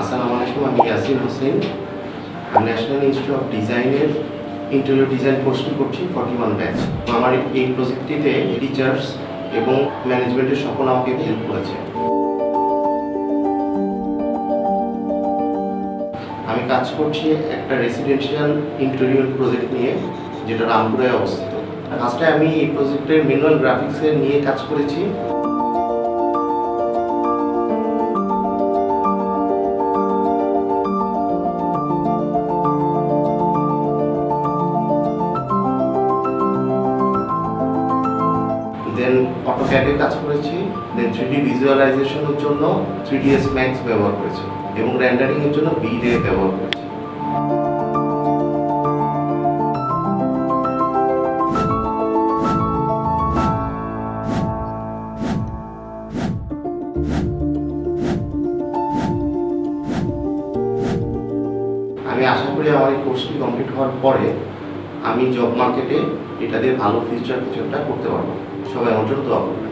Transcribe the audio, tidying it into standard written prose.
আসসালামু আলাইকুম, আমি Yasin Hossain. National institute of ডিজাইনের ইন্টেরিয়র ডিজাইন কোর্সটি করছি 41 ব্যাচ। আমার এই প্রজেক্টটিতে টিচার্স এবং ম্যানেজমেন্টের সকল আমাকে হেল্প করেছে। আমি কাজ করছি একটা রেসিডেন্সিয়াল ইন্টেরিয়র প্রজেক্ট নিয়ে, যেটা রামপুরায় অবস্থিত। ফার্স্টে আমি এই প্রজেক্টের ম্যানুয়াল গ্রাফিক্সের নিয়ে কাজ করেছি। দেন অটোক্যাডে কাজ করেছি। দেন 3D ভিজুয়ালাইজেশনের জন্য 3ds Max ব্যবহার করেছি এবং রেন্ডারিং এর জন্য V-Ray ব্যবহার করেছি। আমি আশা করি আমার এই কোর্সটি কমপ্লিট হওয়ার পরে আমি জব মার্কেটে এটা দিয়ে ভালো ফিউচার কিছু একটা করতে পারবো। সবাই আমার জন্য দোয়া করবেন।